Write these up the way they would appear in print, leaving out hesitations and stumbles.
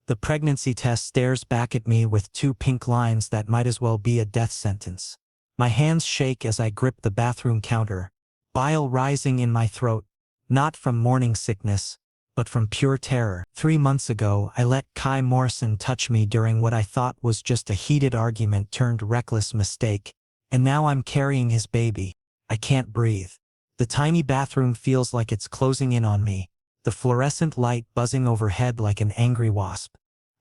The pregnancy test stares back at me with two pink lines that might as well be a death sentence. My hands shake as I grip the bathroom counter, bile rising in my throat, not from morning sickness, but from pure terror. 3 months ago, I let Kai Morrison touch me during what I thought was just a heated argument turned reckless mistake, and now I'm carrying his baby. I can't breathe. The tiny bathroom feels like it's closing in on me, the fluorescent light buzzing overhead like an angry wasp.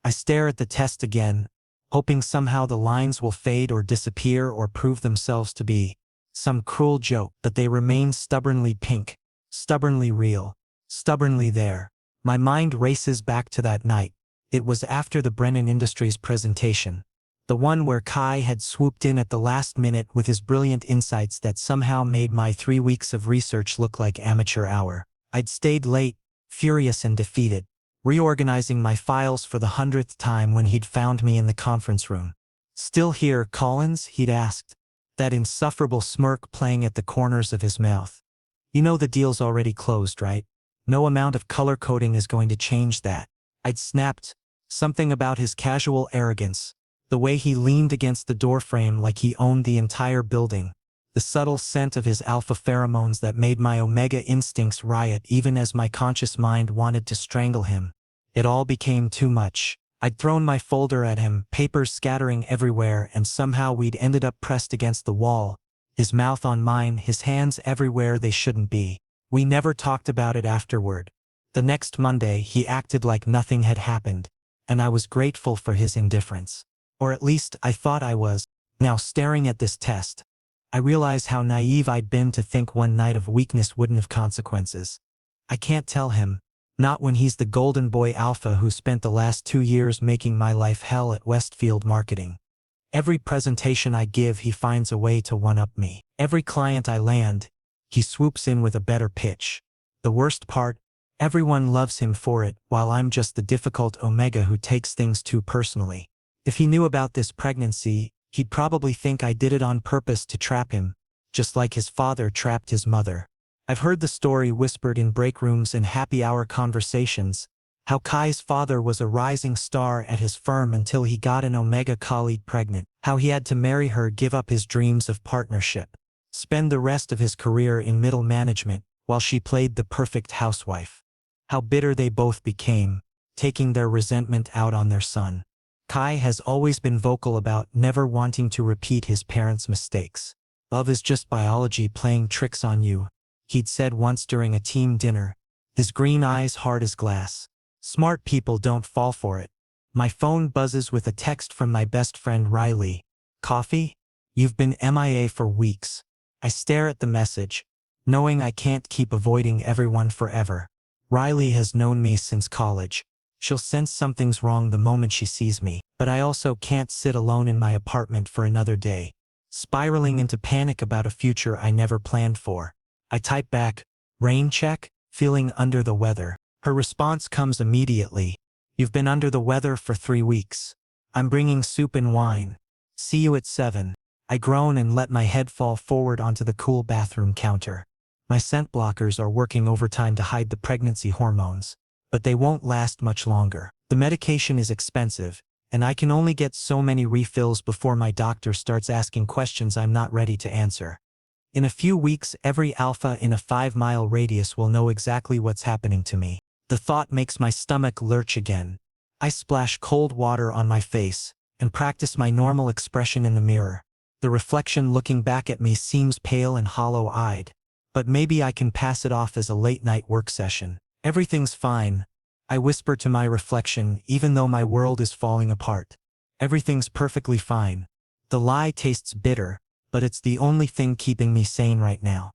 I stare at the test again, hoping somehow the lines will fade or disappear or prove themselves to be some cruel joke, but they remain stubbornly pink, stubbornly real, stubbornly there. My mind races back to that night. It was after the Brennan Industries presentation, the one where Kai had swooped in at the last minute with his brilliant insights that somehow made my 3 weeks of research look like amateur hour. I'd stayed late, furious and defeated, reorganizing my files for the 100th time when he'd found me in the conference room. "Still here, Collins?" he'd asked, that insufferable smirk playing at the corners of his mouth. "You know the deal's already closed, right? No amount of color coding is going to change that." I'd snapped, something about his casual arrogance, the way he leaned against the doorframe like he owned the entire building, the subtle scent of his alpha pheromones that made my omega instincts riot even as my conscious mind wanted to strangle him. It all became too much. I'd thrown my folder at him, papers scattering everywhere, and somehow we'd ended up pressed against the wall, his mouth on mine, his hands everywhere they shouldn't be. We never talked about it afterward. The next Monday, he acted like nothing had happened, and I was grateful for his indifference. Or at least, I thought I was. Now, staring at this test, I realize how naive I'd been to think one night of weakness wouldn't have consequences. I can't tell him, not when he's the golden boy alpha who spent the last 2 years making my life hell at Westfield Marketing. Every presentation I give, he finds a way to one-up me. Every client I land, he swoops in with a better pitch. The worst part, everyone loves him for it, while I'm just the difficult omega who takes things too personally. If he knew about this pregnancy, he'd probably think I did it on purpose to trap him, just like his father trapped his mother. I've heard the story whispered in break rooms and happy hour conversations, how Kai's father was a rising star at his firm until he got an omega colleague pregnant, how he had to marry her, give up his dreams of partnership, spend the rest of his career in middle management, while she played the perfect housewife. How bitter they both became, taking their resentment out on their son. Kai has always been vocal about never wanting to repeat his parents' mistakes. "Love is just biology playing tricks on you," he'd said once during a team dinner, his green eyes hard as glass. "Smart people don't fall for it." My phone buzzes with a text from my best friend Riley. "Coffee? You've been MIA for weeks." I stare at the message, knowing I can't keep avoiding everyone forever. Riley has known me since college. She'll sense something's wrong the moment she sees me, but I also can't sit alone in my apartment for another day, spiraling into panic about a future I never planned for. I type back, "Rain check? Feeling under the weather." Her response comes immediately. "You've been under the weather for 3 weeks. I'm bringing soup and wine. See you at 7. I groan and let my head fall forward onto the cool bathroom counter. My scent blockers are working overtime to hide the pregnancy hormones, but they won't last much longer. The medication is expensive, and I can only get so many refills before my doctor starts asking questions I'm not ready to answer. In a few weeks, every alpha in a 5-mile radius will know exactly what's happening to me. The thought makes my stomach lurch again. I splash cold water on my face and practice my normal expression in the mirror. The reflection looking back at me seems pale and hollow-eyed, but maybe I can pass it off as a late-night work session. "Everything's fine," I whisper to my reflection, even though my world is falling apart. "Everything's perfectly fine." The lie tastes bitter, but it's the only thing keeping me sane right now.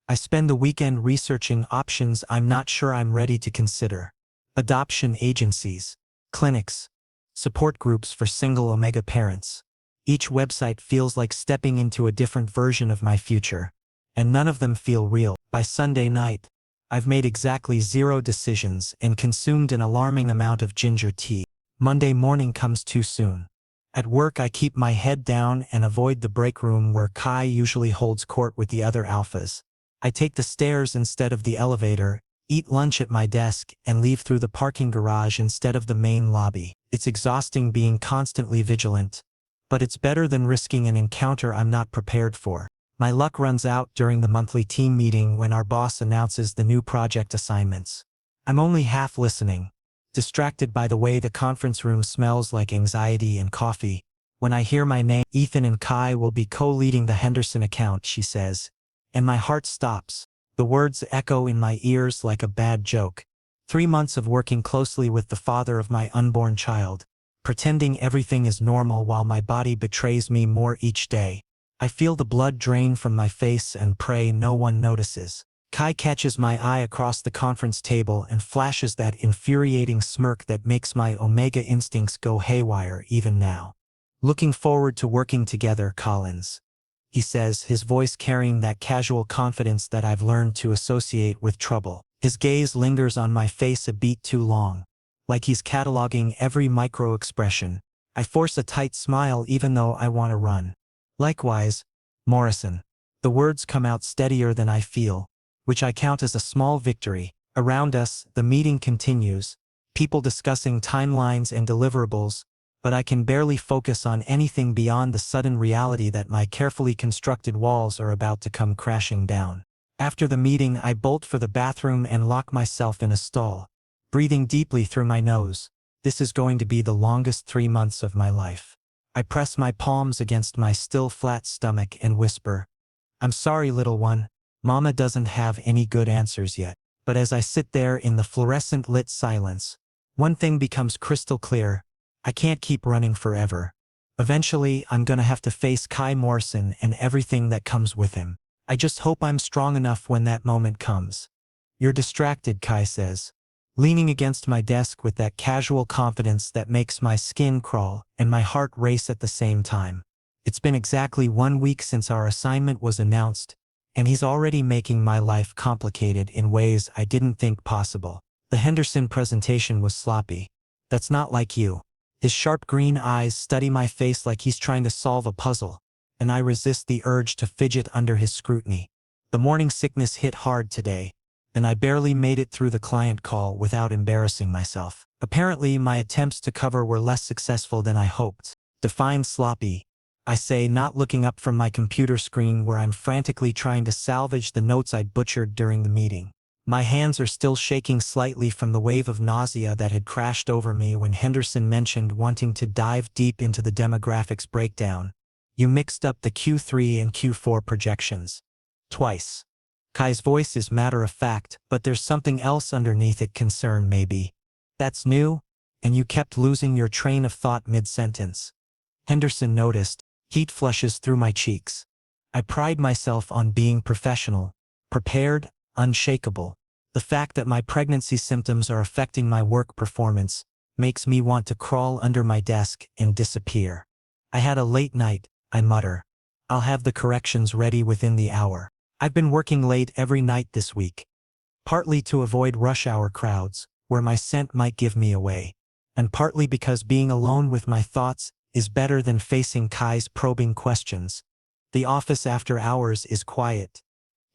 I spend the weekend researching options I'm not sure I'm ready to consider. Adoption agencies, clinics, support groups for single omega parents. Each website feels like stepping into a different version of my future, and none of them feel real. By Sunday night, I've made exactly 0 decisions and consumed an alarming amount of ginger tea. Monday morning comes too soon. At work, I keep my head down and avoid the break room where Kai usually holds court with the other alphas. I take the stairs instead of the elevator, eat lunch at my desk, and leave through the parking garage instead of the main lobby. It's exhausting being constantly vigilant, but it's better than risking an encounter I'm not prepared for. My luck runs out during the monthly team meeting when our boss announces the new project assignments. I'm only half listening, distracted by the way the conference room smells like anxiety and coffee. When I hear my name, Ethan and Kai will be co-leading the Henderson account, she says, and my heart stops. The words echo in my ears like a bad joke. 3 months of working closely with the father of my unborn child, pretending everything is normal while my body betrays me more each day. I feel the blood drain from my face and pray no one notices. Kai catches my eye across the conference table and flashes that infuriating smirk that makes my omega instincts go haywire even now. Looking forward to working together, Collins, he says, his voice carrying that casual confidence that I've learned to associate with trouble. His gaze lingers on my face a beat too long, like he's cataloging every micro-expression. I force a tight smile even though I want to run. Likewise, Morrison. The words come out steadier than I feel, which I count as a small victory. Around us, the meeting continues, people discussing timelines and deliverables, but I can barely focus on anything beyond the sudden reality that my carefully constructed walls are about to come crashing down. After the meeting, I bolt for the bathroom and lock myself in a stall, breathing deeply through my nose. This is going to be the longest 3 months of my life. I press my palms against my still flat stomach and whisper, "I'm sorry, little one. Mama doesn't have any good answers yet." But as I sit there in the fluorescent lit silence, one thing becomes crystal clear. I can't keep running forever. Eventually, I'm gonna have to face Kai Morrison and everything that comes with him. I just hope I'm strong enough when that moment comes. "You're distracted," Kai says, leaning against my desk with that casual confidence that makes my skin crawl and my heart race at the same time. It's been exactly 1 week since our assignment was announced, and he's already making my life complicated in ways I didn't think possible. The Henderson presentation was sloppy. That's not like you. His sharp green eyes study my face like he's trying to solve a puzzle, and I resist the urge to fidget under his scrutiny. The morning sickness hit hard today, and I barely made it through the client call without embarrassing myself. Apparently, my attempts to cover were less successful than I hoped. Define sloppy, I say, not looking up from my computer screen where I'm frantically trying to salvage the notes I'd butchered during the meeting. My hands are still shaking slightly from the wave of nausea that had crashed over me when Henderson mentioned wanting to dive deep into the demographics breakdown. "You mixed up the Q3 and Q4 projections. Twice." Kai's voice is matter-of-fact, but there's something else underneath it, concern maybe. "That's new? And you kept losing your train of thought mid-sentence." Henderson noticed. Heat flushes through my cheeks. I pride myself on being professional, prepared, unshakable. The fact that my pregnancy symptoms are affecting my work performance makes me want to crawl under my desk and disappear. "I had a late night," I mutter. "I'll have the corrections ready within the hour." I've been working late every night this week, partly to avoid rush hour crowds, where my scent might give me away, and partly because being alone with my thoughts is better than facing Kai's probing questions. The office after hours is quiet,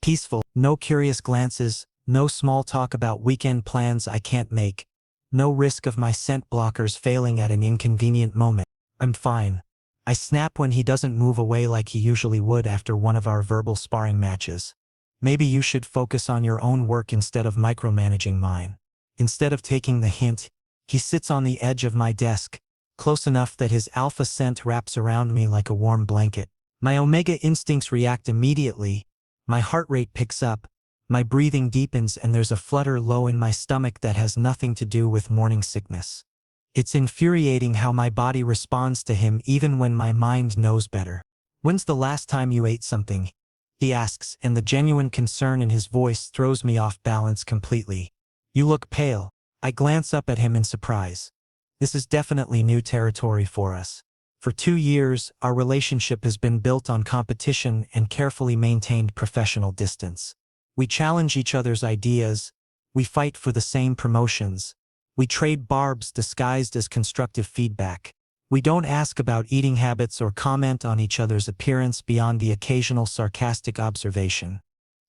peaceful, no curious glances, no small talk about weekend plans I can't make, no risk of my scent blockers failing at an inconvenient moment. I'm fine. I snap when he doesn't move away like he usually would after one of our verbal sparring matches. "Maybe you should focus on your own work instead of micromanaging mine." Instead of taking the hint, he sits on the edge of my desk, close enough that his alpha scent wraps around me like a warm blanket. My omega instincts react immediately. My heart rate picks up, my breathing deepens, and there's a flutter low in my stomach that has nothing to do with morning sickness. It's infuriating how my body responds to him even when my mind knows better. "When's the last time you ate something?" he asks, and the genuine concern in his voice throws me off balance completely. "You look pale." I glance up at him in surprise. This is definitely new territory for us. For 2 years, our relationship has been built on competition and carefully maintained professional distance. We challenge each other's ideas. We fight for the same promotions. We trade barbs disguised as constructive feedback. We don't ask about eating habits or comment on each other's appearance beyond the occasional sarcastic observation.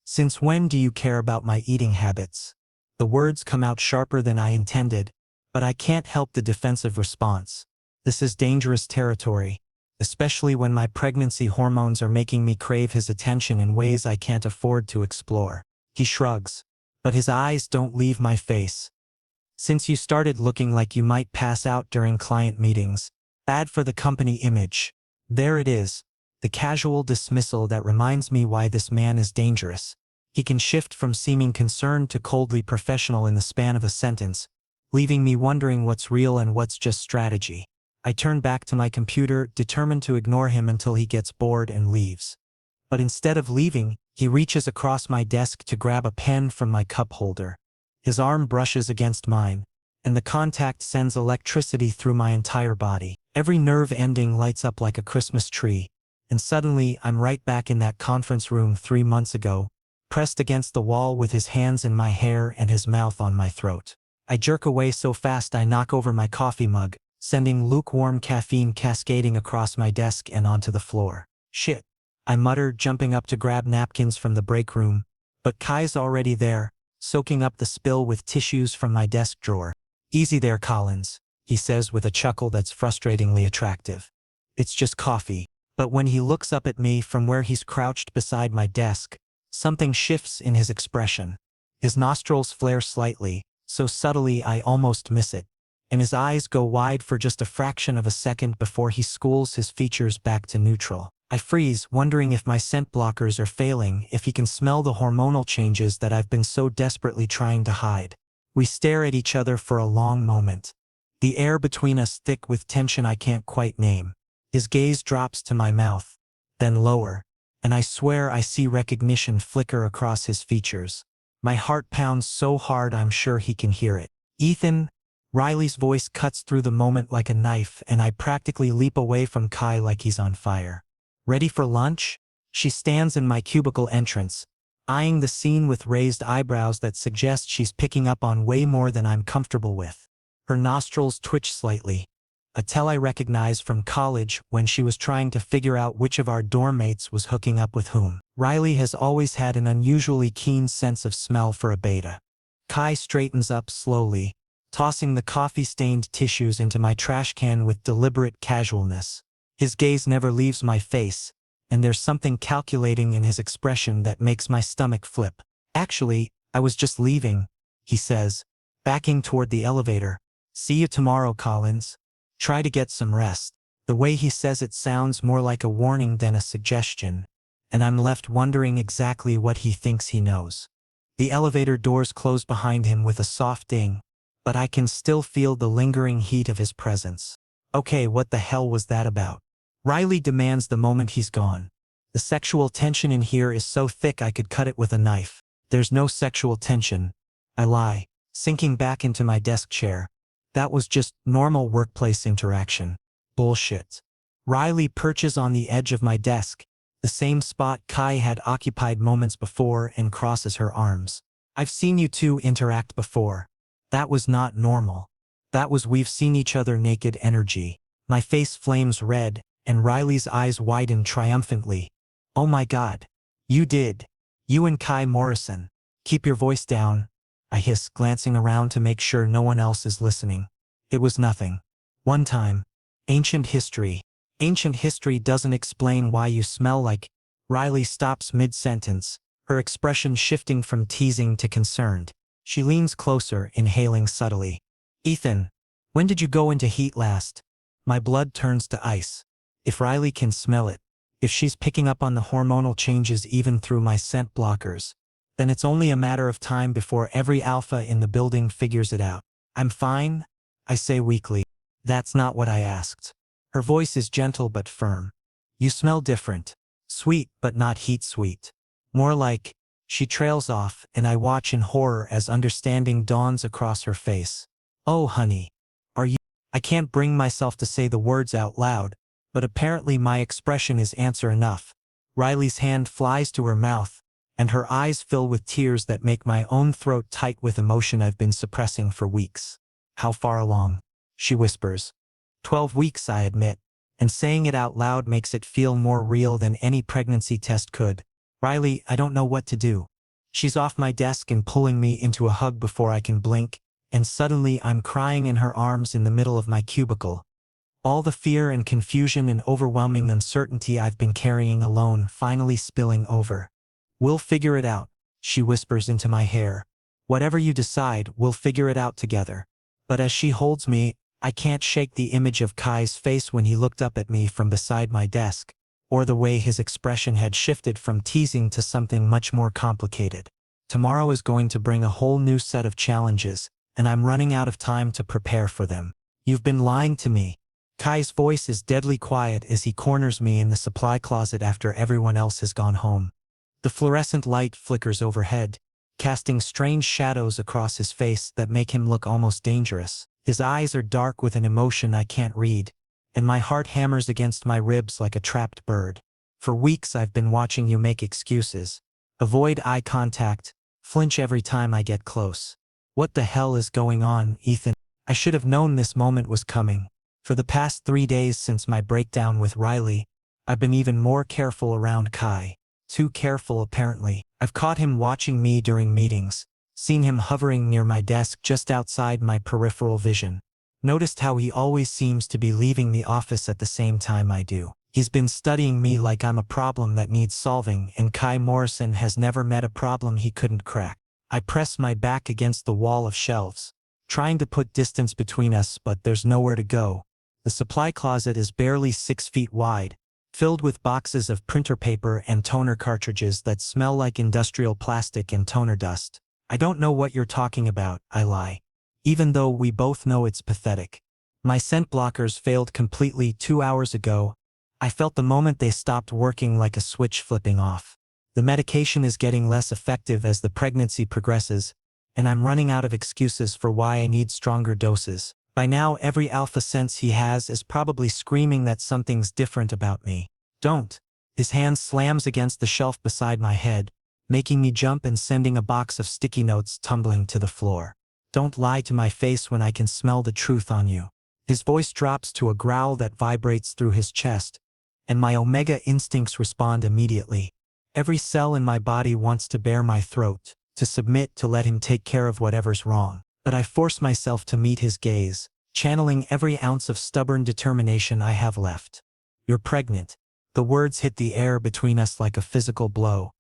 "Since when do you care about my eating habits?" The words come out sharper than I intended, but I can't help the defensive response. This is dangerous territory, especially when my pregnancy hormones are making me crave his attention in ways I can't afford to explore. He shrugs, but his eyes don't leave my face. Since you started looking like you might pass out during client meetings, bad for the company image. There it is, the casual dismissal that reminds me why this man is dangerous. He can shift from seeming concerned to coldly professional in the span of a sentence, leaving me wondering what's real and what's just strategy. I turn back to my computer, determined to ignore him until he gets bored and leaves. But instead of leaving, he reaches across my desk to grab a pen from my cup holder. His arm brushes against mine, and the contact sends electricity through my entire body. Every nerve ending lights up like a Christmas tree, and suddenly I'm right back in that conference room 3 months ago, pressed against the wall with his hands in my hair and his mouth on my throat. I jerk away so fast I knock over my coffee mug, sending lukewarm caffeine cascading across my desk and onto the floor. Shit, I mutter, jumping up to grab napkins from the break room, but Kai's already there, soaking up the spill with tissues from my desk drawer. Easy there, Collins, he says with a chuckle that's frustratingly attractive. It's just coffee. But when he looks up at me from where he's crouched beside my desk, something shifts in his expression. His nostrils flare slightly, so subtly I almost miss it, and his eyes go wide for just a fraction of a second before he schools his features back to neutral. I freeze, wondering if my scent blockers are failing, if he can smell the hormonal changes that I've been so desperately trying to hide. We stare at each other for a long moment, the air between us thick with tension I can't quite name. His gaze drops to my mouth, then lower, and I swear I see recognition flicker across his features. My heart pounds so hard I'm sure he can hear it. Ethan, Riley's voice cuts through the moment like a knife, and I practically leap away from Kai like he's on fire. Ready for lunch? She stands in my cubicle entrance, eyeing the scene with raised eyebrows that suggest she's picking up on way more than I'm comfortable with. Her nostrils twitch slightly, a tell I recognize from college when she was trying to figure out which of our dorm mates was hooking up with whom. Riley has always had an unusually keen sense of smell for a beta. Kai straightens up slowly, tossing the coffee-stained tissues into my trash can with deliberate casualness. His gaze never leaves my face, and there's something calculating in his expression that makes my stomach flip. Actually, I was just leaving, he says, backing toward the elevator. See you tomorrow, Collins. Try to get some rest. The way he says it sounds more like a warning than a suggestion, and I'm left wondering exactly what he thinks he knows. The elevator doors close behind him with a soft ding, but I can still feel the lingering heat of his presence. Okay, what the hell was that about? Riley demands the moment he's gone. The sexual tension in here is so thick I could cut it with a knife. There's no sexual tension. I lie, sinking back into my desk chair. That was just normal workplace interaction. Bullshit. Riley perches on the edge of my desk, the same spot Kai had occupied moments before, and crosses her arms. I've seen you two interact before. That was not normal. That was we've seen each other naked energy. My face flames red, and Riley's eyes widen triumphantly. Oh my God. You did. You and Kai Morrison. Keep your voice down, I hiss, glancing around to make sure no one else is listening. It was nothing. One time. Ancient history. Ancient history doesn't explain why you smell like. Riley stops mid-sentence, her expression shifting from teasing to concerned. She leans closer, inhaling subtly. Ethan, when did you go into heat last? My blood turns to ice. If Riley can smell it, if she's picking up on the hormonal changes even through my scent blockers, then it's only a matter of time before every alpha in the building figures it out. I'm fine, I say weakly. That's not what I asked. Her voice is gentle but firm. You smell different. Sweet but not heat sweet. More like. She trails off, and I watch in horror as understanding dawns across her face. Oh honey. Are you? I can't bring myself to say the words out loud, but apparently my expression is answer enough. Riley's hand flies to her mouth, and her eyes fill with tears that make my own throat tight with emotion I've been suppressing for weeks. How far along? She whispers. 12 weeks, I admit, and saying it out loud makes it feel more real than any pregnancy test could. Riley, I don't know what to do. She's off my desk and pulling me into a hug before I can blink, and suddenly I'm crying in her arms in the middle of my cubicle. All the fear and confusion and overwhelming uncertainty I've been carrying alone finally spilling over. "We'll figure it out," she whispers into my hair. "Whatever you decide, we'll figure it out together." But as she holds me, I can't shake the image of Kai's face when he looked up at me from beside my desk, or the way his expression had shifted from teasing to something much more complicated. Tomorrow is going to bring a whole new set of challenges, and I'm running out of time to prepare for them. "You've been lying to me." Kai's voice is deadly quiet as he corners me in the supply closet after everyone else has gone home. The fluorescent light flickers overhead, casting strange shadows across his face that make him look almost dangerous. His eyes are dark with an emotion I can't read, and my heart hammers against my ribs like a trapped bird. "For weeks I've been watching you make excuses. Avoid eye contact, flinch every time I get close. What the hell is going on, Ethan?" I should have known this moment was coming. For the past 3 days since my breakdown with Riley, I've been even more careful around Kai. Too careful, apparently. I've caught him watching me during meetings, seen him hovering near my desk just outside my peripheral vision. Noticed how he always seems to be leaving the office at the same time I do. He's been studying me like I'm a problem that needs solving, and Kai Morrison has never met a problem he couldn't crack. I press my back against the wall of shelves, trying to put distance between us, but there's nowhere to go. The supply closet is barely 6 feet wide, filled with boxes of printer paper and toner cartridges that smell like industrial plastic and toner dust. "I don't know what you're talking about," I lie, even though we both know it's pathetic. "My scent blockers failed completely 2 hours ago. I felt the moment they stopped working like a switch flipping off. The medication is getting less effective as the pregnancy progresses, and I'm running out of excuses for why I need stronger doses." By now, every alpha sense he has is probably screaming that something's different about me. "Don't." His hand slams against the shelf beside my head, making me jump and sending a box of sticky notes tumbling to the floor. "Don't lie to my face when I can smell the truth on you." His voice drops to a growl that vibrates through his chest, and my omega instincts respond immediately. Every cell in my body wants to bare my throat, to submit, to let him take care of whatever's wrong. But I force myself to meet his gaze, channeling every ounce of stubborn determination I have left. "You're pregnant." The words hit the air between us like a physical blow.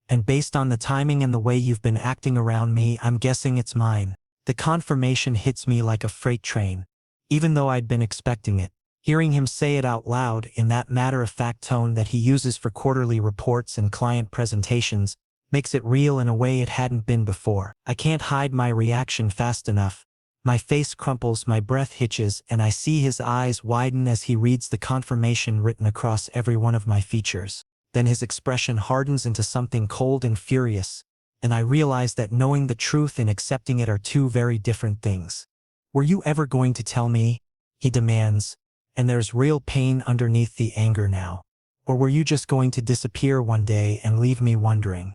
"And based on the timing and the way you've been acting around me, I'm guessing it's mine." The confirmation hits me like a freight train, even though I'd been expecting it. Hearing him say it out loud in that matter-of-fact tone that he uses for quarterly reports and client presentations makes it real in a way it hadn't been before. I can't hide my reaction fast enough. My face crumples, my breath hitches, and I see his eyes widen as he reads the confirmation written across every one of my features. Then his expression hardens into something cold and furious, and I realize that knowing the truth and accepting it are two very different things. "Were you ever going to tell me?" he demands, and there's real pain underneath the anger now. "Or were you just going to disappear one day and leave me wondering?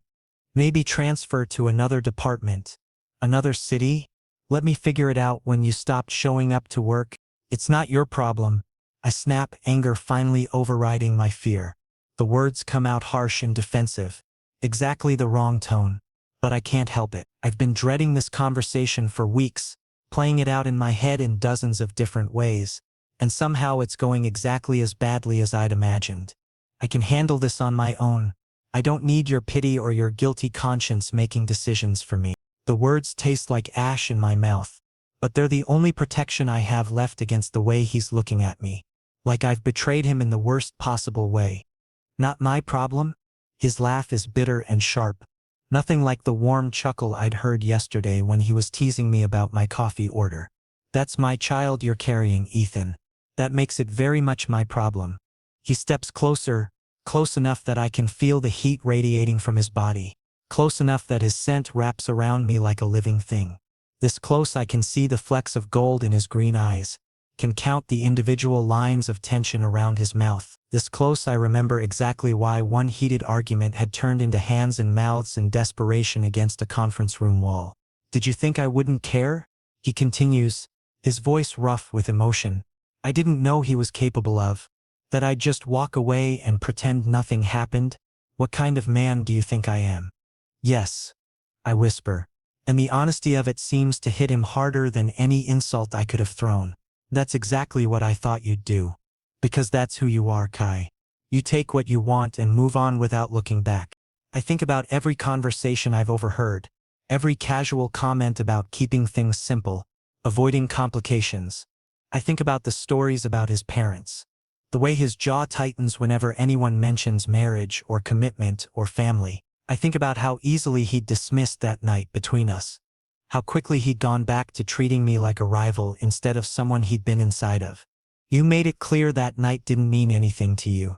Maybe transfer to another department, another city? Let me figure it out when you stopped showing up to work. It's not your problem." I snap, anger finally overriding my fear. The words come out harsh and defensive, exactly the wrong tone. But I can't help it. I've been dreading this conversation for weeks, playing it out in my head in dozens of different ways, and somehow it's going exactly as badly as I'd imagined. "I can handle this on my own. I don't need your pity or your guilty conscience making decisions for me." The words taste like ash in my mouth, but they're the only protection I have left against the way he's looking at me. Like I've betrayed him in the worst possible way. "Not my problem?" His laugh is bitter and sharp, nothing like the warm chuckle I'd heard yesterday when he was teasing me about my coffee order. "That's my child you're carrying, Ethan. That makes it very much my problem." He steps closer, close enough that I can feel the heat radiating from his body, close enough that his scent wraps around me like a living thing. This close I can see the flecks of gold in his green eyes, can count the individual lines of tension around his mouth. This close I remember exactly why one heated argument had turned into hands and mouths in desperation against a conference room wall. "Did you think I wouldn't care?" he continues, his voice rough with emotion. "I didn't know he was capable of. That I'd just walk away and pretend nothing happened? What kind of man do you think I am?" "Yes." I whisper. And the honesty of it seems to hit him harder than any insult I could have thrown. That's exactly what I thought you'd do. Because that's who you are, Kai. You take what you want and move on without looking back. I think about every conversation I've overheard, every casual comment about keeping things simple, avoiding complications. I think about the stories about his parents, the way his jaw tightens whenever anyone mentions marriage or commitment or family. I think about how easily he'd dismissed that night between us, how quickly he'd gone back to treating me like a rival instead of someone he'd been inside of. You made it clear that night didn't mean anything to you.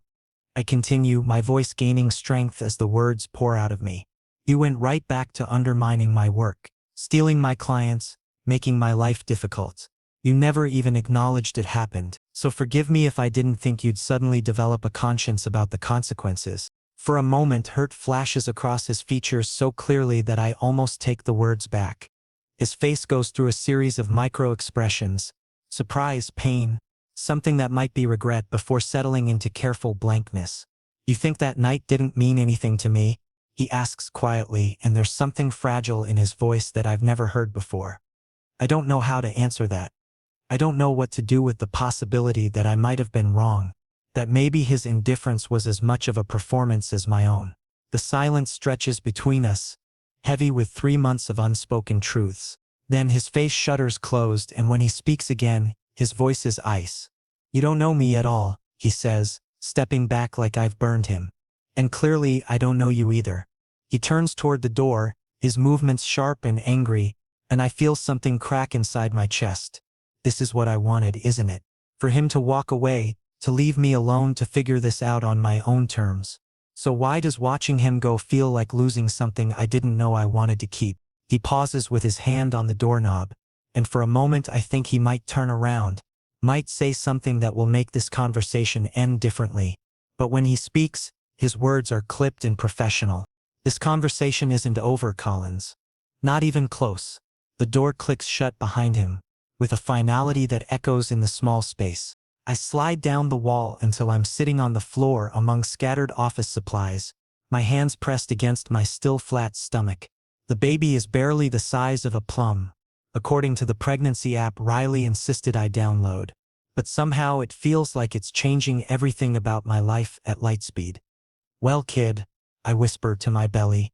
I continue, my voice gaining strength as the words pour out of me. You went right back to undermining my work, stealing my clients, making my life difficult. You never even acknowledged it happened, so forgive me if I didn't think you'd suddenly develop a conscience about the consequences. For a moment, hurt flashes across his features so clearly that I almost take the words back. His face goes through a series of micro-expressions: surprise, pain, something that might be regret before settling into careful blankness. You think that night didn't mean anything to me? He asks quietly, and there's something fragile in his voice that I've never heard before. I don't know how to answer that. I don't know what to do with the possibility that I might have been wrong, that maybe his indifference was as much of a performance as my own. The silence stretches between us, heavy with 3 months of unspoken truths. Then his face shudders closed, and when he speaks again, his voice is ice. You don't know me at all, he says, stepping back like I've burned him. And clearly, I don't know you either. He turns toward the door, his movements sharp and angry, and I feel something crack inside my chest. This is what I wanted, isn't it? For him to walk away, to leave me alone to figure this out on my own terms. So why does watching him go feel like losing something I didn't know I wanted to keep? He pauses with his hand on the doorknob, and for a moment I think he might turn around, might say something that will make this conversation end differently. But when he speaks, his words are clipped and professional. This conversation isn't over, Collins. Not even close. The door clicks shut behind him, with a finality that echoes in the small space. I slide down the wall until I'm sitting on the floor among scattered office supplies, my hands pressed against my still flat stomach. The baby is barely the size of a plum, according to the pregnancy app Riley insisted I download. But somehow it feels like it's changing everything about my life at light speed. Well, kid, I whisper to my belly.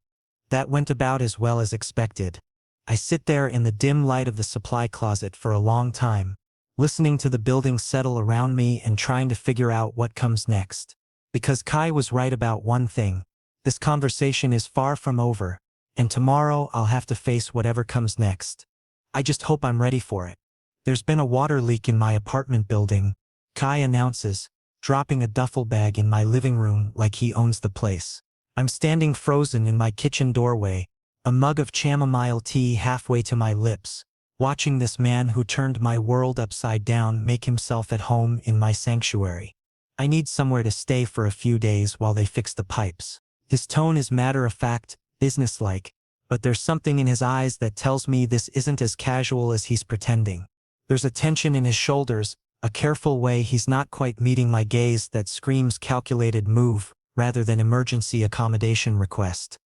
That went about as well as expected. I sit there in the dim light of the supply closet for a long time, listening to the building settle around me and trying to figure out what comes next. Because Kai was right about one thing. This conversation is far from over, and tomorrow I'll have to face whatever comes next. I just hope I'm ready for it. There's been a water leak in my apartment building, Kai announces, dropping a duffel bag in my living room like he owns the place. I'm standing frozen in my kitchen doorway, a mug of chamomile tea halfway to my lips, watching this man who turned my world upside down make himself at home in my sanctuary. I need somewhere to stay for a few days while they fix the pipes. His tone is matter-of-fact, businesslike, but there's something in his eyes that tells me this isn't as casual as he's pretending. There's a tension in his shoulders, a careful way he's not quite meeting my gaze that screams calculated move rather than emergency accommodation request.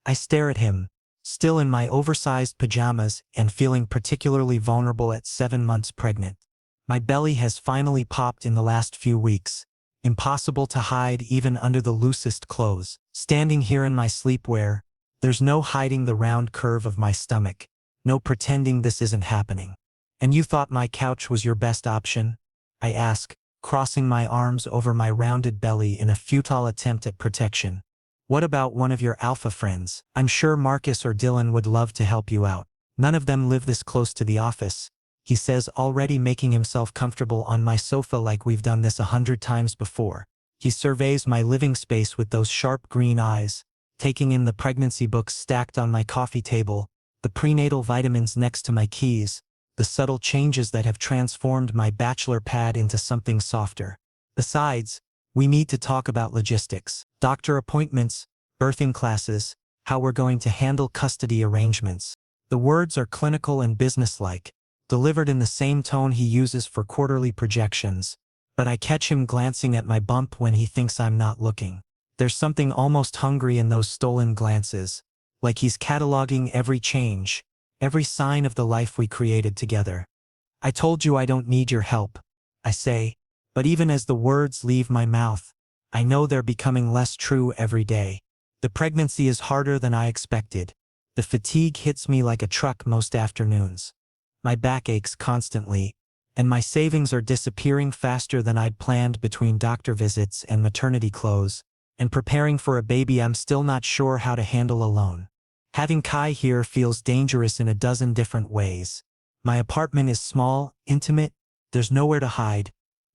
I stare at him, still in my oversized pajamas and feeling particularly vulnerable at 7 months pregnant. My belly has finally popped in the last few weeks, impossible to hide even under the loosest clothes. Standing here in my sleepwear, there's no hiding the round curve of my stomach, no pretending this isn't happening. And you thought my couch was your best option? I ask, crossing my arms over my rounded belly in a futile attempt at protection. What about one of your alpha friends? I'm sure Marcus or Dylan would love to help you out. None of them live this close to the office, he says, already making himself comfortable on my sofa like we've done this 100 times before. He surveys my living space with those sharp green eyes, taking in the pregnancy books stacked on my coffee table, the prenatal vitamins next to my keys, the subtle changes that have transformed my bachelor pad into something softer. Besides, we need to talk about logistics, doctor appointments, birthing classes, how we're going to handle custody arrangements. The words are clinical and businesslike, delivered in the same tone he uses for quarterly projections, but I catch him glancing at my bump when he thinks I'm not looking. There's something almost hungry in those stolen glances, like he's cataloging every change, every sign of the life we created together. I told you I don't need your help, I say, but even as the words leave my mouth, I know they're becoming less true every day. The pregnancy is harder than I expected. The fatigue hits me like a truck most afternoons. My back aches constantly, and my savings are disappearing faster than I'd planned between doctor visits and maternity clothes, and preparing for a baby I'm still not sure how to handle alone. Having Kai here feels dangerous in a dozen different ways. My apartment is small, intimate, there's nowhere to hide,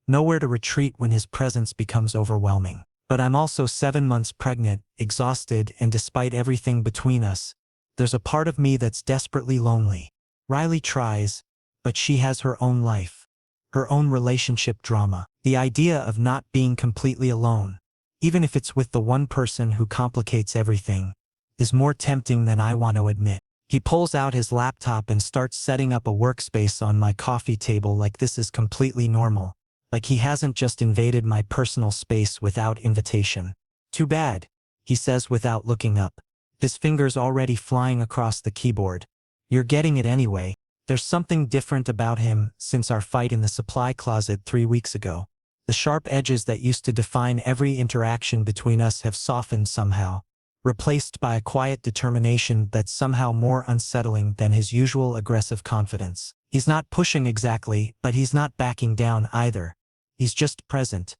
nowhere to retreat when his presence becomes overwhelming. But I'm also 7 months pregnant, exhausted, and despite everything between us, there's a part of me that's desperately lonely. Riley tries, but she has her own life, her own relationship drama. The idea of not being completely alone, even if it's with the one person who complicates everything, is more tempting than I want to admit. He pulls out his laptop and starts setting up a workspace on my coffee table like this is completely normal, like he hasn't just invaded my personal space without invitation. Too bad, he says without looking up, his fingers already flying across the keyboard. You're getting it anyway. There's something different about him since our fight in the supply closet 3 weeks ago. The sharp edges that used to define every interaction between us have softened somehow, replaced by a quiet determination that's somehow more unsettling than his usual aggressive confidence. He's not pushing exactly, but he's not backing down either. He's just present.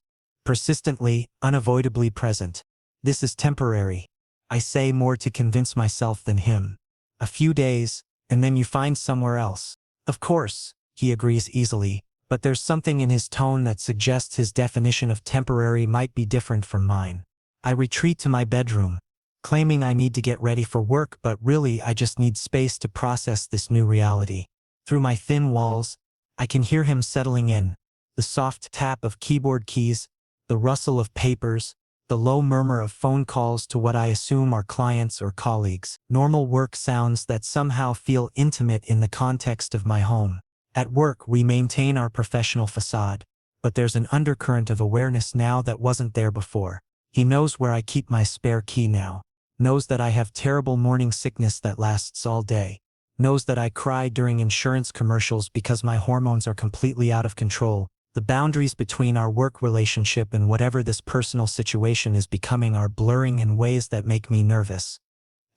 Persistently, unavoidably present. This is temporary. I say more to convince myself than him. A few days, and then you find somewhere else. Of course, he agrees easily, but there's something in his tone that suggests his definition of temporary might be different from mine. I retreat to my bedroom, claiming I need to get ready for work, but really I just need space to process this new reality. Through my thin walls, I can hear him settling in, the soft tap of keyboard keys, the rustle of papers, the low murmur of phone calls to what I assume are clients or colleagues. Normal work sounds that somehow feel intimate in the context of my home. At work, we maintain our professional facade, but there's an undercurrent of awareness now that wasn't there before. He knows where I keep my spare key now, knows that I have terrible morning sickness that lasts all day, knows that I cry during insurance commercials because my hormones are completely out of control. The boundaries between our work relationship and whatever this personal situation is becoming are blurring in ways that make me nervous.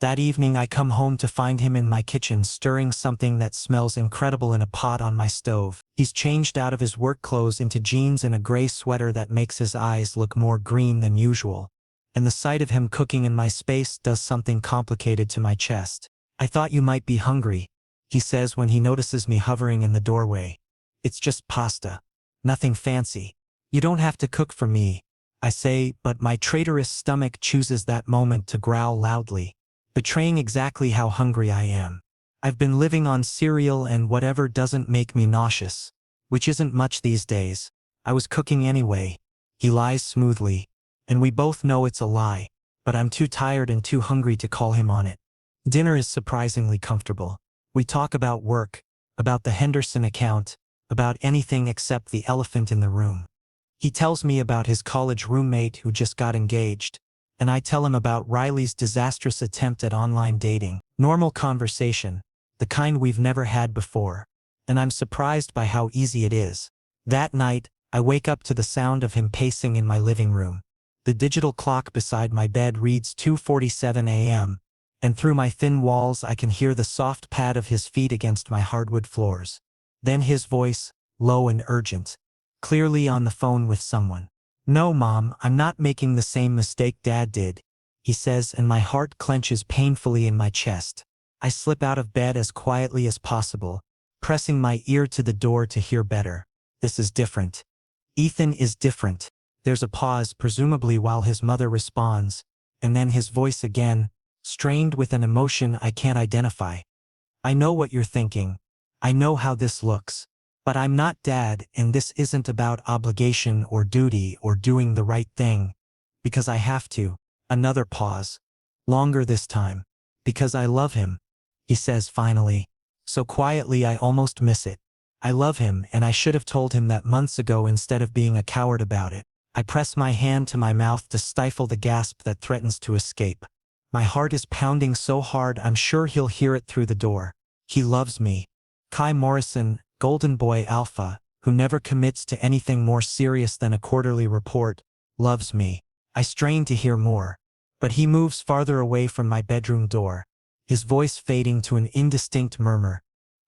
That evening I come home to find him in my kitchen stirring something that smells incredible in a pot on my stove. He's changed out of his work clothes into jeans and a gray sweater that makes his eyes look more green than usual. And the sight of him cooking in my space does something complicated to my chest. I thought you might be hungry, he says when he notices me hovering in the doorway. It's just pasta. Nothing fancy. You don't have to cook for me, I say, but my traitorous stomach chooses that moment to growl loudly, betraying exactly how hungry I am. I've been living on cereal and whatever doesn't make me nauseous, which isn't much these days. I was cooking anyway. He lies smoothly, and we both know it's a lie, but I'm too tired and too hungry to call him on it. Dinner is surprisingly comfortable. We talk about work, about the Henderson account, about anything except the elephant in the room. He tells me about his college roommate who just got engaged, and I tell him about Riley's disastrous attempt at online dating. Normal conversation, the kind we've never had before, and I'm surprised by how easy it is. That night, I wake up to the sound of him pacing in my living room. The digital clock beside my bed reads 2:47 a.m., and through my thin walls I can hear the soft pad of his feet against my hardwood floors. Then his voice, low and urgent, clearly on the phone with someone. No, Mom, I'm not making the same mistake Dad did, he says, and my heart clenches painfully in my chest. I slip out of bed as quietly as possible, pressing my ear to the door to hear better. This is different. Ethan is different. There's a pause, presumably while his mother responds, and then his voice again, strained with an emotion I can't identify. I know what you're thinking. I know how this looks. But I'm not Dad, and this isn't about obligation or duty or doing the right thing. Because I have to. Another pause. Longer this time. Because I love him, he says finally. So quietly I almost miss it. I love him, and I should have told him that months ago instead of being a coward about it. I press my hand to my mouth to stifle the gasp that threatens to escape. My heart is pounding so hard I'm sure he'll hear it through the door. He loves me. Kai Morrison, golden boy alpha, who never commits to anything more serious than a quarterly report, loves me. I strain to hear more. But he moves farther away from my bedroom door, his voice fading to an indistinct murmur.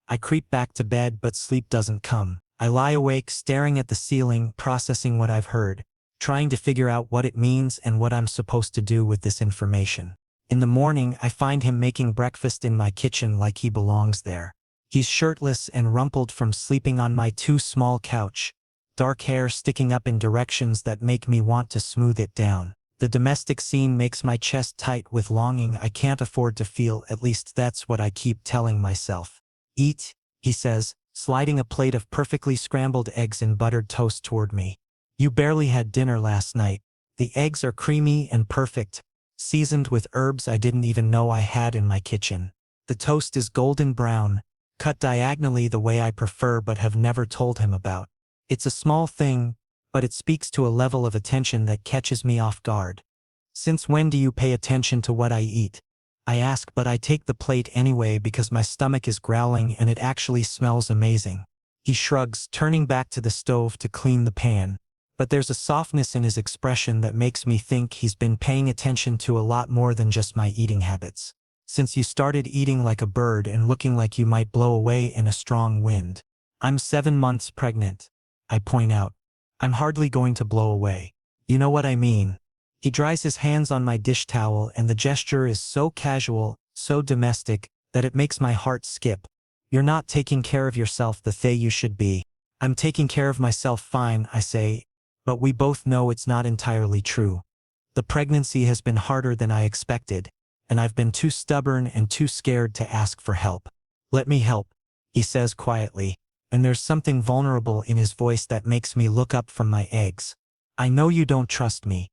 I creep back to bed but sleep doesn't come. I lie awake staring at the ceiling, processing what I've heard, trying to figure out what it means and what I'm supposed to do with this information. In the morning, I find him making breakfast in my kitchen like he belongs there. He's shirtless and rumpled from sleeping on my too small couch, dark hair sticking up in directions that make me want to smooth it down. The domestic scene makes my chest tight with longing I can't afford to feel, at least that's what I keep telling myself. Eat, he says, sliding a plate of perfectly scrambled eggs and buttered toast toward me. You barely had dinner last night. The eggs are creamy and perfect, seasoned with herbs I didn't even know I had in my kitchen. The toast is golden brown, cut diagonally the way I prefer but have never told him about. It's a small thing, but it speaks to a level of attention that catches me off guard. Since when do you pay attention to what I eat? I ask, but I take the plate anyway because my stomach is growling and it actually smells amazing. He shrugs, turning back to the stove to clean the pan. But there's a softness in his expression that makes me think he's been paying attention to a lot more than just my eating habits. Since you started eating like a bird and looking like you might blow away in a strong wind. I'm 7 months pregnant, I point out. I'm hardly going to blow away. You know what I mean. He dries his hands on my dish towel and the gesture is so casual, so domestic, that it makes my heart skip. You're not taking care of yourself the way you should be. I'm taking care of myself fine, I say, but we both know it's not entirely true. The pregnancy has been harder than I expected, and I've been too stubborn and too scared to ask for help. Let me help, he says quietly, and there's something vulnerable in his voice that makes me look up from my eggs. I know you don't trust me.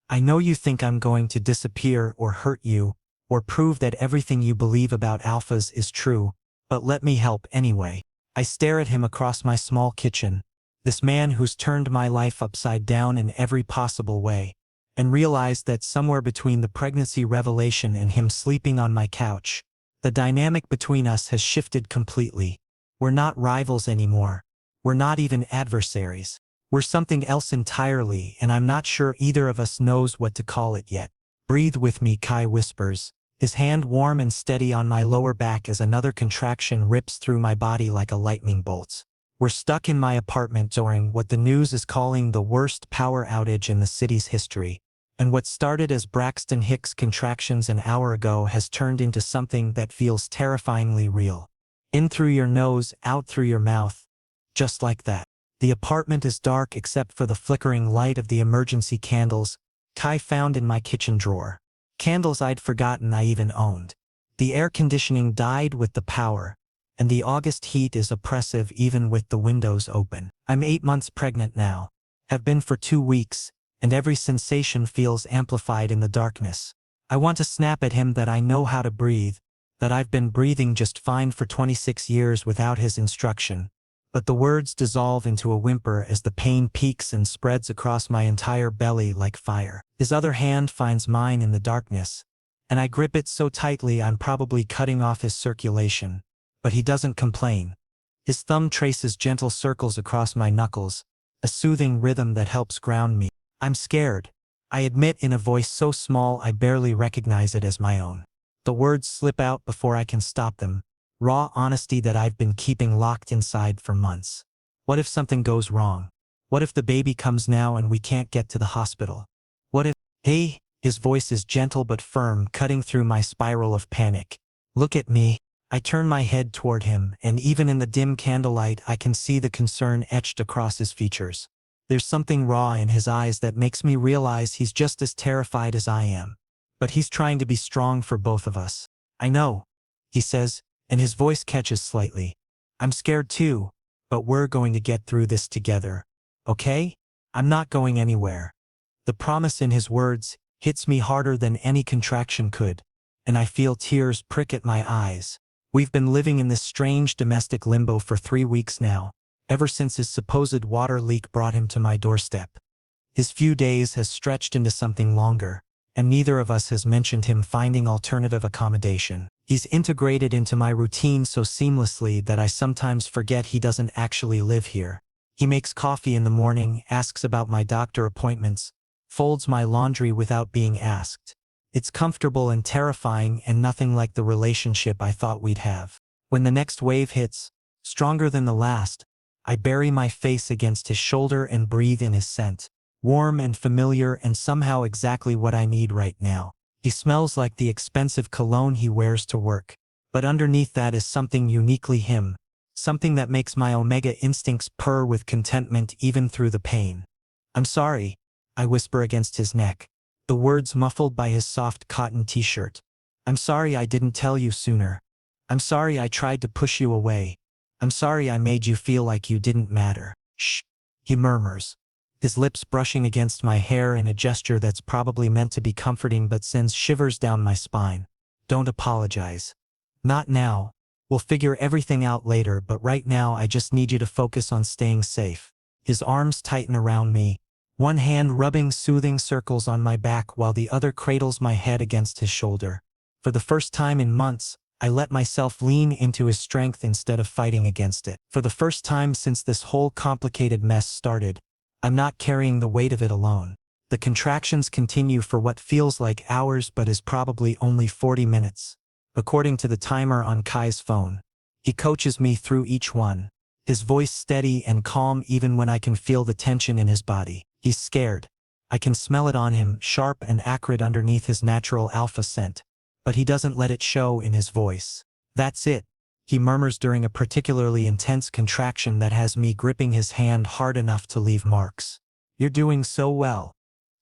I know you think I'm going to disappear or hurt you, or prove that everything you believe about alphas is true, but let me help anyway. I stare at him across my small kitchen, this man who's turned my life upside down in every possible way, and realize that somewhere between the pregnancy revelation and him sleeping on my couch, the dynamic between us has shifted completely. We're not rivals anymore. We're not even adversaries. We're something else entirely, and I'm not sure either of us knows what to call it yet. Breathe with me, Kai whispers, his hand warm and steady on my lower back as another contraction rips through my body like a lightning bolt. We're stuck in my apartment during what the news is calling the worst power outage in the city's history. And what started as Braxton Hicks contractions an hour ago has turned into something that feels terrifyingly real. In through your nose, out through your mouth. Just like that. The apartment is dark except for the flickering light of the emergency candles Kai found in my kitchen drawer. Candles I'd forgotten I even owned. The air conditioning died with the power, and the August heat is oppressive even with the windows open. I'm 8 months pregnant now. Have been for 2 weeks. And every sensation feels amplified in the darkness. I want to snap at him that I know how to breathe, that I've been breathing just fine for 26 years without his instruction. But the words dissolve into a whimper as the pain peaks and spreads across my entire belly like fire. His other hand finds mine in the darkness, and I grip it so tightly I'm probably cutting off his circulation. But he doesn't complain. His thumb traces gentle circles across my knuckles, a soothing rhythm that helps ground me. I'm scared, I admit in a voice so small I barely recognize it as my own. The words slip out before I can stop them, raw honesty that I've been keeping locked inside for months. What if something goes wrong? What if the baby comes now and we can't get to the hospital? What if— Hey, his voice is gentle but firm, cutting through my spiral of panic. Look at me. I turn my head toward him, and even in the dim candlelight I can see the concern etched across his features. There's something raw in his eyes that makes me realize he's just as terrified as I am. But he's trying to be strong for both of us. I know, he says, and his voice catches slightly. I'm scared too, but we're going to get through this together. Okay? I'm not going anywhere. The promise in his words hits me harder than any contraction could, and I feel tears prick at my eyes. We've been living in this strange domestic limbo for 3 weeks now. Ever since his supposed water leak brought him to my doorstep. His few days has stretched into something longer. and neither of us has mentioned him finding alternative accommodation. He's integrated into my routine so seamlessly that I sometimes forget he doesn't actually live here. He makes coffee in the morning, asks about my doctor appointments, folds my laundry without being asked. It's comfortable and terrifying and nothing like the relationship I thought we'd have. When the next wave hits, stronger than the last, I bury my face against his shoulder and breathe in his scent. Warm and familiar and somehow exactly what I need right now. He smells like the expensive cologne he wears to work. But underneath that is something uniquely him. Something that makes my omega instincts purr with contentment even through the pain. "I'm sorry," I whisper against his neck, the words muffled by his soft cotton t-shirt. "I'm sorry I didn't tell you sooner. I'm sorry I tried to push you away. I'm sorry I made you feel like you didn't matter." "Shh," he murmurs, his lips brushing against my hair in a gesture that's probably meant to be comforting but sends shivers down my spine. "Don't apologize. Not now. We'll figure everything out later, but right now I just need you to focus on staying safe." His arms tighten around me, one hand rubbing soothing circles on my back while the other cradles my head against his shoulder. For the first time in months, I let myself lean into his strength instead of fighting against it. For the first time since this whole complicated mess started, I'm not carrying the weight of it alone. The contractions continue for what feels like hours but is probably only 40 minutes. According to the timer on Kai's phone. He coaches me through each one, his voice steady and calm even when I can feel the tension in his body. He's scared. I can smell it on him, sharp and acrid underneath his natural alpha scent. But he doesn't let it show in his voice. "That's it," he murmurs during a particularly intense contraction that has me gripping his hand hard enough to leave marks. "You're doing so well.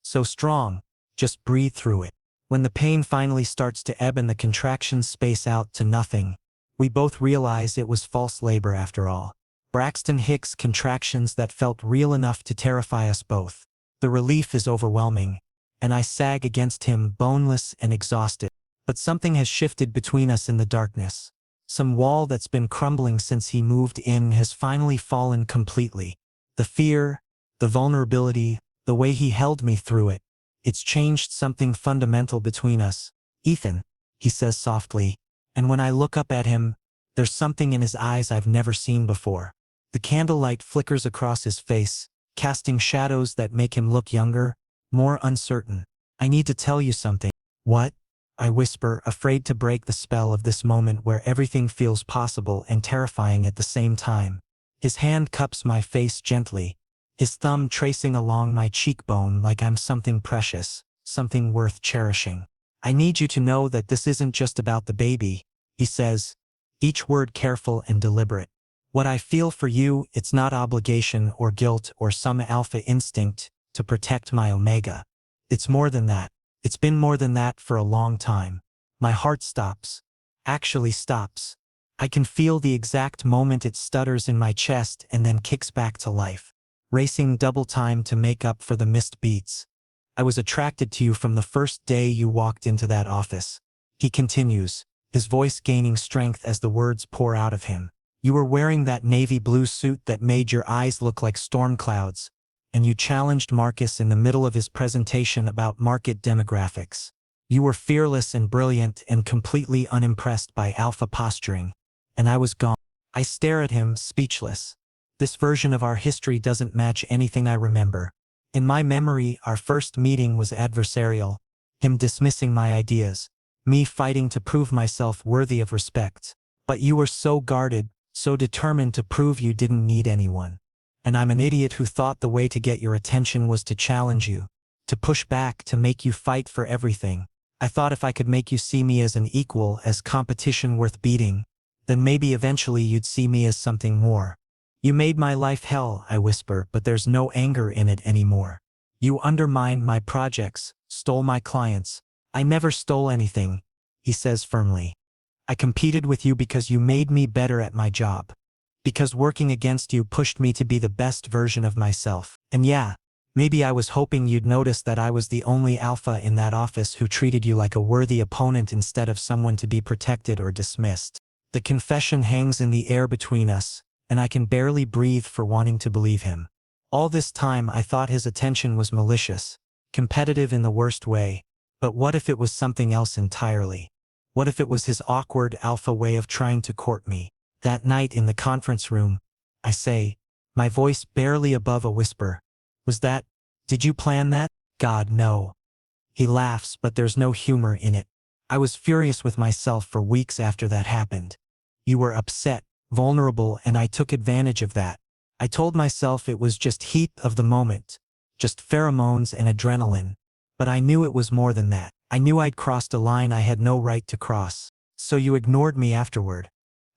So strong. Just breathe through it." When the pain finally starts to ebb and the contractions space out to nothing, we both realize it was false labor after all. Braxton Hicks' contractions that felt real enough to terrify us both. The relief is overwhelming, and I sag against him, boneless and exhausted. But something has shifted between us in the darkness. Some wall that's been crumbling since he moved in has finally fallen completely. The fear, the vulnerability, the way he held me through it. It's changed something fundamental between us. "Ethan," he says softly, and when I look up at him, there's something in his eyes I've never seen before. The candlelight flickers across his face, casting shadows that make him look younger, more uncertain. "I need to tell you something." "What?" I whisper, afraid to break the spell of this moment where everything feels possible and terrifying at the same time. His hand cups my face gently, his thumb tracing along my cheekbone like I'm something precious, something worth cherishing. "I need you to know that this isn't just about the baby," he says, each word careful and deliberate. "What I feel for you, it's not obligation or guilt or some alpha instinct to protect my omega. It's more than that. It's been more than that for a long time." My heart stops. Actually stops. I can feel the exact moment it stutters in my chest and then kicks back to life, racing double time to make up for the missed beats. "I was attracted to you from the first day you walked into that office," he continues, his voice gaining strength as the words pour out of him. "You were wearing that navy blue suit that made your eyes look like storm clouds, and you challenged Marcus in the middle of his presentation about market demographics. You were fearless and brilliant and completely unimpressed by alpha posturing, and I was gone." I stare at him, speechless. This version of our history doesn't match anything I remember. In my memory, our first meeting was adversarial, him dismissing my ideas, me fighting to prove myself worthy of respect. But you were so guarded, so determined to prove you didn't need anyone. And I'm an idiot who thought the way to get your attention was to challenge you, to push back, to make you fight for everything. I thought if I could make you see me as an equal, as competition worth beating, then maybe eventually you'd see me as something more. "You made my life hell," I whisper, "but there's no anger in it anymore. You undermined my projects, stole my clients." "I never stole anything," he says firmly. "I competed with you because you made me better at my job. Because working against you pushed me to be the best version of myself. And yeah, maybe I was hoping you'd notice that I was the only alpha in that office who treated you like a worthy opponent instead of someone to be protected or dismissed." The confession hangs in the air between us, and I can barely breathe for wanting to believe him. All this time I thought his attention was malicious, competitive in the worst way, But what if it was something else entirely? What if it was his awkward alpha way of trying to court me? That night in the conference room, I say, my voice barely above a whisper. Did you plan that? God, no. He laughs, but there's no humor in it. I was furious with myself for weeks after that happened. You were upset, vulnerable, and I took advantage of that. I told myself it was just heat of the moment, just pheromones and adrenaline. But I knew it was more than that. I knew I'd crossed a line I had no right to cross. So you ignored me afterward.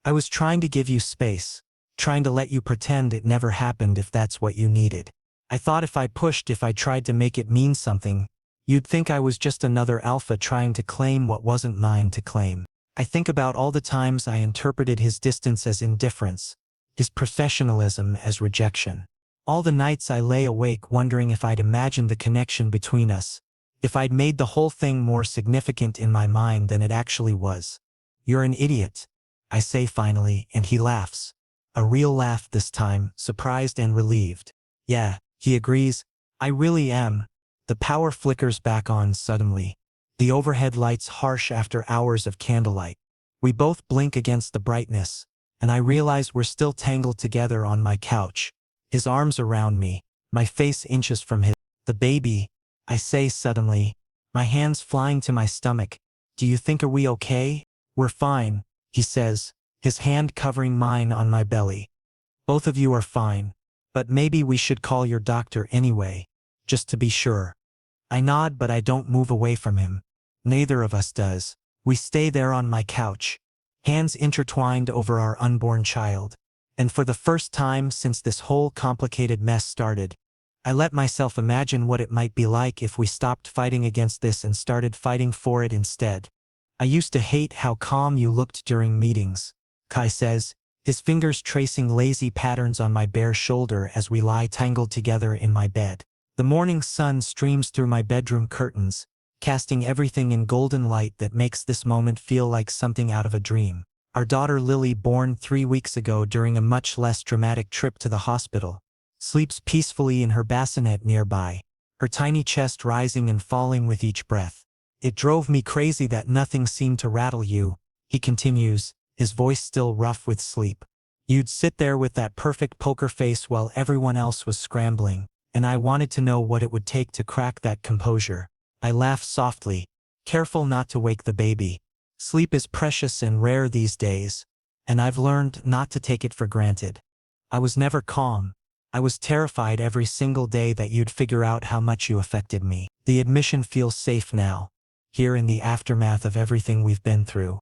I was trying to give you space, trying to let you pretend it never happened if that's what you needed. I thought if I pushed, if I tried to make it mean something, you'd think I was just another alpha trying to claim what wasn't mine to claim. I think about all the times I interpreted his distance as indifference, his professionalism as rejection. All the nights I lay awake wondering if I'd imagined the connection between us, if I'd made the whole thing more significant in my mind than it actually was. You're an idiot, I say finally, and he laughs. A real laugh this time, surprised and relieved. Yeah, he agrees, I really am. The power flickers back on suddenly. The overhead lights harsh after hours of candlelight. We both blink against the brightness, and I realize we're still tangled together on my couch. His arms around me, my face inches from his. The baby, I say suddenly, my hands flying to my stomach. Do you think are we okay? We're fine, he says, his hand covering mine on my belly. Both of you are fine, but maybe we should call your doctor anyway, just to be sure. I nod, but I don't move away from him. Neither of us does. We stay there on my couch, hands intertwined over our unborn child. And for the first time since this whole complicated mess started, I let myself imagine what it might be like if we stopped fighting against this and started fighting for it instead. I used to hate how calm you looked during meetings, Kai says, his fingers tracing lazy patterns on my bare shoulder as we lie tangled together in my bed. The morning sun streams through my bedroom curtains, casting everything in golden light that makes this moment feel like something out of a dream. Our daughter Lily, born 3 weeks ago during a much less dramatic trip to the hospital, sleeps peacefully in her bassinet nearby, her tiny chest rising and falling with each breath. It drove me crazy that nothing seemed to rattle you, he continues, his voice still rough with sleep. You'd sit there with that perfect poker face while everyone else was scrambling, and I wanted to know what it would take to crack that composure. I laugh softly, careful not to wake the baby. Sleep is precious and rare these days, and I've learned not to take it for granted. I was never calm. I was terrified every single day that you'd figure out how much you affected me. The admission feels safe now, here in the aftermath of everything we've been through.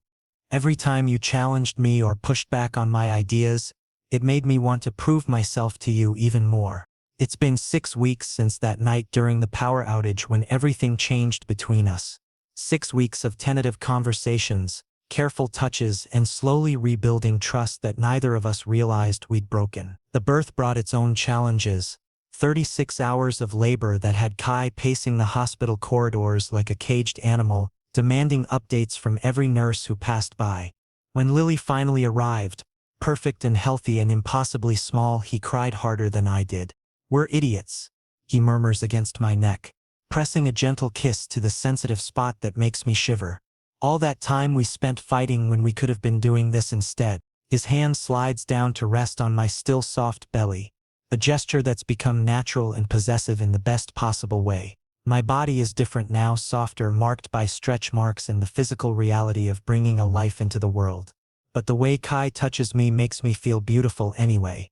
Every time you challenged me or pushed back on my ideas, it made me want to prove myself to you even more. It's been 6 weeks since that night during the power outage when everything changed between us. 6 weeks of tentative conversations, careful touches, and slowly rebuilding trust that neither of us realized we'd broken. The birth brought its own challenges. 36 hours of labor that had Kai pacing the hospital corridors like a caged animal, demanding updates from every nurse who passed by. When Lily finally arrived, perfect and healthy and impossibly small, he cried harder than I did. We're idiots, he murmurs against my neck, pressing a gentle kiss to the sensitive spot that makes me shiver. All that time we spent fighting when we could have been doing this instead. His hand slides down to rest on my still soft belly, a gesture that's become natural and possessive in the best possible way. My body is different now, softer, marked by stretch marks and the physical reality of bringing a life into the world. But the way Kai touches me makes me feel beautiful anyway.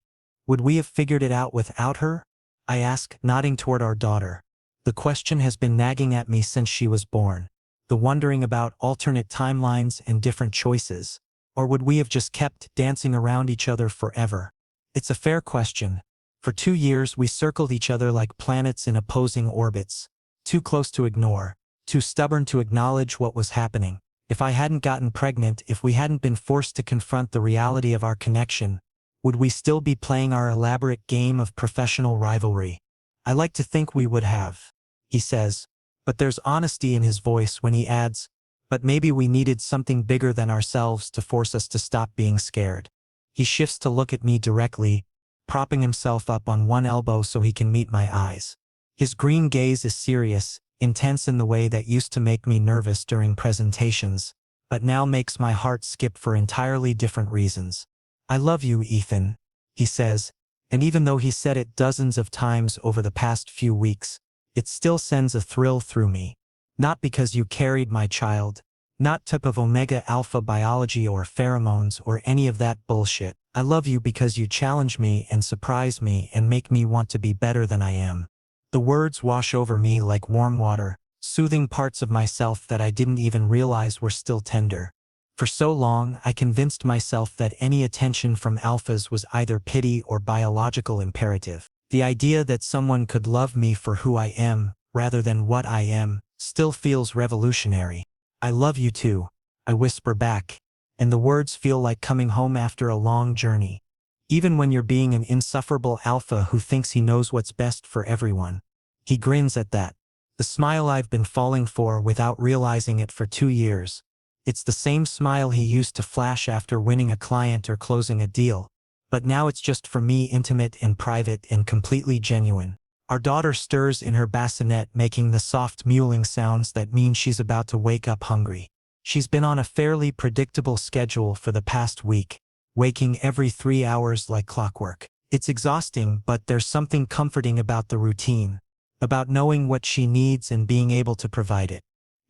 Would we have figured it out without her? I ask, nodding toward our daughter. The question has been nagging at me since she was born. The wondering about alternate timelines and different choices. Or would we have just kept dancing around each other forever? It's a fair question. For 2 years we circled each other like planets in opposing orbits. Too close to ignore, too stubborn to acknowledge what was happening. If I hadn't gotten pregnant, if we hadn't been forced to confront the reality of our connection, would we still be playing our elaborate game of professional rivalry? I like to think we would have, he says, but there's honesty in his voice when he adds, but maybe we needed something bigger than ourselves to force us to stop being scared. He shifts to look at me directly, propping himself up on one elbow so he can meet my eyes. His green gaze is serious, intense in the way that used to make me nervous during presentations, but now makes my heart skip for entirely different reasons. I love you, Ethan, he says, and even though he said it dozens of times over the past few weeks, it still sends a thrill through me. Not because you carried my child, not type of omega alpha biology or pheromones or any of that bullshit. I love you because you challenge me and surprise me and make me want to be better than I am. The words wash over me like warm water, soothing parts of myself that I didn't even realize were still tender. For so long, I convinced myself that any attention from alphas was either pity or biological imperative. The idea that someone could love me for who I am, rather than what I am, still feels revolutionary. I love you too, I whisper back, and the words feel like coming home after a long journey. Even when you're being an insufferable alpha who thinks he knows what's best for everyone. He grins at that. The smile I've been falling for without realizing it for 2 years. It's the same smile he used to flash after winning a client or closing a deal. But now it's just for me, intimate and private and completely genuine. Our daughter stirs in her bassinet, making the soft mewling sounds that mean she's about to wake up hungry. She's been on a fairly predictable schedule for the past week, waking every 3 hours like clockwork. It's exhausting, but there's something comforting about the routine, about knowing what she needs and being able to provide it.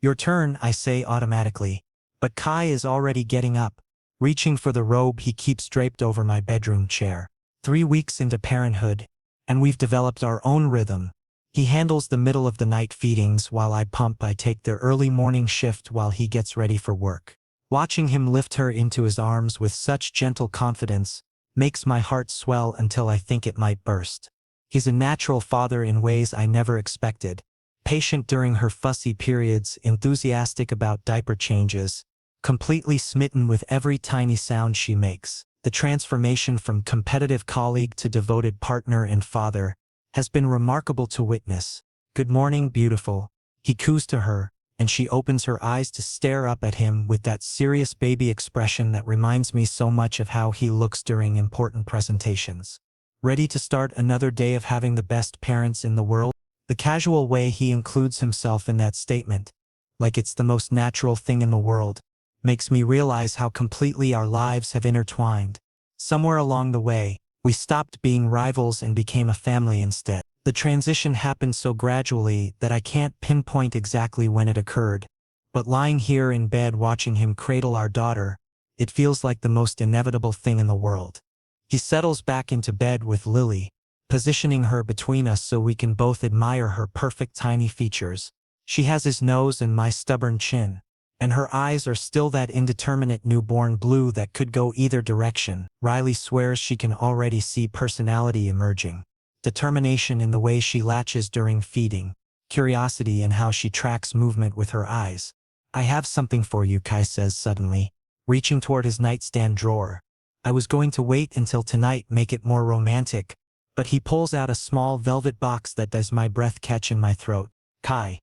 Your turn, I say automatically, but Kai is already getting up, reaching for the robe he keeps draped over my bedroom chair. 3 weeks into parenthood, and we've developed our own rhythm. He handles the middle of the night feedings while I pump. I take the early morning shift while he gets ready for work. Watching him lift her into his arms with such gentle confidence makes my heart swell until I think it might burst. He's a natural father in ways I never expected. Patient during her fussy periods, enthusiastic about diaper changes, completely smitten with every tiny sound she makes. The transformation from competitive colleague to devoted partner and father has been remarkable to witness. Good morning, beautiful, he coos to her, and she opens her eyes to stare up at him with that serious baby expression that reminds me so much of how he looks during important presentations. Ready to start another day of having the best parents in the world? The casual way he includes himself in that statement, like it's the most natural thing in the world, makes me realize how completely our lives have intertwined. Somewhere along the way, we stopped being rivals and became a family instead. The transition happened so gradually that I can't pinpoint exactly when it occurred, but lying here in bed watching him cradle our daughter, it feels like the most inevitable thing in the world. He settles back into bed with Lily, positioning her between us so we can both admire her perfect tiny features. She has his nose and my stubborn chin, and her eyes are still that indeterminate newborn blue that could go either direction. Riley swears she can already see personality emerging. Determination in the way she latches during feeding, curiosity in how she tracks movement with her eyes. I have something for you, Kai says suddenly, reaching toward his nightstand drawer. I was going to wait until tonight, make it more romantic, but he pulls out a small velvet box that does my breath catch in my throat. Kai,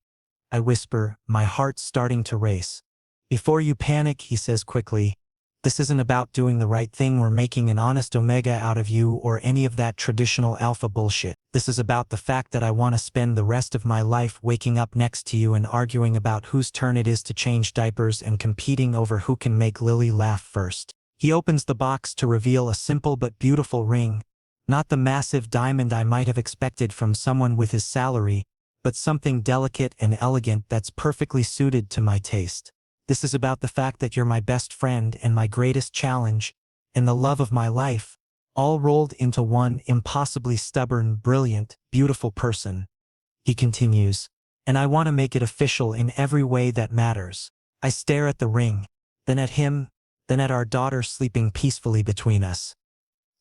I whisper, my heart starting to race. Before you panic, he says quickly, this isn't about doing the right thing or making an honest omega out of you or any of that traditional alpha bullshit. This is about the fact that I want to spend the rest of my life waking up next to you and arguing about whose turn it is to change diapers and competing over who can make Lily laugh first. He opens the box to reveal a simple but beautiful ring, not the massive diamond I might have expected from someone with his salary, but something delicate and elegant that's perfectly suited to my taste. This is about the fact that you're my best friend and my greatest challenge, and the love of my life, all rolled into one impossibly stubborn, brilliant, beautiful person. He continues, and I want to make it official in every way that matters. I stare at the ring, then at him, then at our daughter sleeping peacefully between us.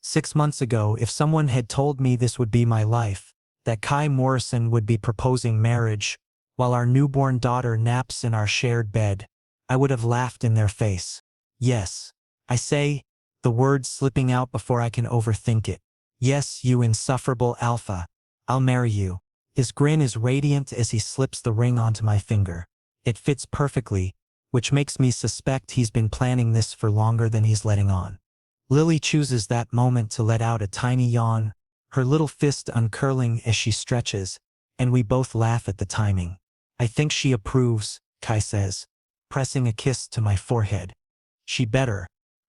6 months ago, if someone had told me this would be my life, that Kai Morrison would be proposing marriage, while our newborn daughter naps in our shared bed, I would have laughed in their face. Yes, I say, the words slipping out before I can overthink it. Yes, you insufferable alpha. I'll marry you. His grin is radiant as he slips the ring onto my finger. It fits perfectly, which makes me suspect he's been planning this for longer than he's letting on. Lily chooses that moment to let out a tiny yawn, her little fist uncurling as she stretches, and we both laugh at the timing. I think she approves, Kai says, pressing a kiss to my forehead. She better,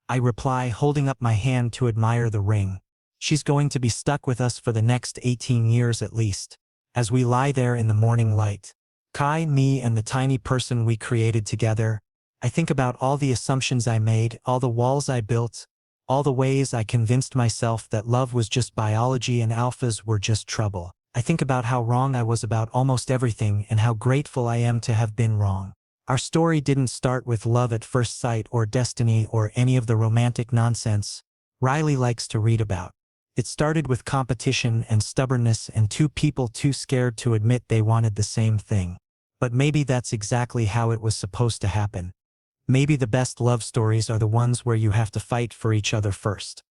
I reply, holding up my hand to admire the ring. She's going to be stuck with us for the next 18 years at least. As we lie there in the morning light, Kai, me, and the tiny person we created together, I think about all the assumptions I made, all the walls I built, all the ways I convinced myself that love was just biology and alphas were just trouble. I think about how wrong I was about almost everything and how grateful I am to have been wrong. Our story didn't start with love at first sight or destiny or any of the romantic nonsense Riley likes to read about. It started with competition and stubbornness and two people too scared to admit they wanted the same thing. But maybe that's exactly how it was supposed to happen. Maybe the best love stories are the ones where you have to fight for each other first.